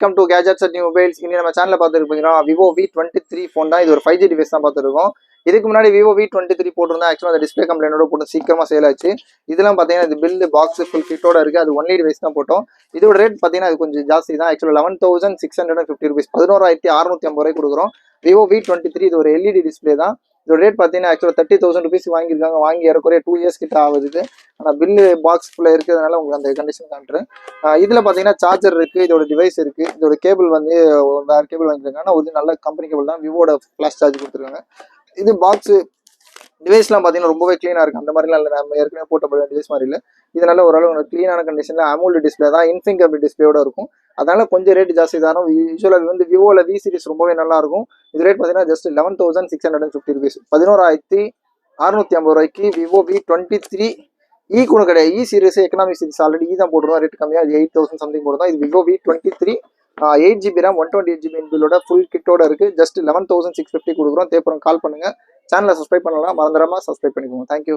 Welcome to gadgets at new mobiles. இன்னி நம்ம சேனலில் பார்த்துருப்பீங்கன்னா விவோ V23 ஃபோன் தான். இது ஒரு 5G டிவைஸ் தான் பார்த்துருக்கோம். இதுக்கு முன்னாடி விவோ V23 போட்டிருந்தா ஆக்சுவலாக அந்த டிஸ்பிளே கம்ப்ளைண்டோட போட்டு சீக்கிரமாக சேல் ஆச்சு. இதெல்லாம் பார்த்தீங்கன்னா இது பில்லு பாக்ஸ் ஃபுல் கிட்டோட இருக்குது. அது ஒன்லி டிவைஸ் தான் போட்டோம். இதோட ரேட் பார்த்தீங்கன்னா அது கொஞ்சம் ஜாஸ்தி தான். ஆக்சுவலாக 11,650 rupees, 11,650 ரூபாய் கொடுக்குறோம். விவோ V23 இது ஒரு LED டிஸ்பிளே தான். இதோட ரேட் பார்த்தீங்கன்னா ஆக்சுவலாக 30,000 rupees வாங்கியிருக்காங்க. வாங்கி ஏறக்குறைய 2 years கிட்ட ஆகுது. ஆனால் பில்லு பாக்ஸ் ஃபுல்லாக இருக்கிறதுனால உங்களுக்கு அந்த கண்டிஷன் காட்டுறேன். இதில் பார்த்தீங்கன்னா சார்ஜர் இருக்குது, இதோட டிவைஸ் இருக்குது, இதோட கேபிள் வந்து வேறு கேபிள் வாங்கியிருக்காங்க. ஒரு நல்ல கம்பெனி கேபிள் தான், விவோட ஃப்ளாஷ் சார்ஜ் கொடுத்துருக்காங்க. இது பாக்ஸு டிவைஸ்லாம் பார்த்தீங்கன்னா ரொம்பவே க்ளீனாக இருக்குது. அந்த மாதிரிலாம் இல்லை, நம்ம ஏற்கனவே போட்ட டிவைஸ் மாதிரி இல்லை. இது நல்ல ஓரளவு க்ளீனான கண்டிஷனில் அமௌல்டு டிஸ்பிளே தான், இன்ஃபிங்கர் டிஸ்பிளேயோட இருக்கும். அதனால் கொஞ்சம் ரேட் ஜாஸ்தி தான். யூஸ்வலாக வந்து விவோவில் V சீரிஸ் ரொம்பவே நல்லாயிருக்கும். இது ரேட் பார்த்தீங்கன்னா ஜஸ்ட் 11,650 rupees, 11,650 ரூபாய்க்கு விவோ V23 கூட கிடையாது. சீரிஸ் எக்கனாமிக் சீரிஸ் ஆல்ரெடி தான் போட்டுருவோம். ரேட் கம்மியாக அது 8,000 சம்திங் போடுறோம். இது Vivo V23 8GB RAM 128GB இன்பிலோட ஃபுல் கிட்டோட இருக்குது. ஜஸ்ட் 11,650 கொடுக்குறோம். தேப்புறம் கால் பண்ணுங்கள். சேனலை சப்ஸ்கிரைப் பண்ணலாம், மறந்துடாமல் சப்ஸ்கிரைப் பண்ணிக்கோங்க. தேங்க்யூ.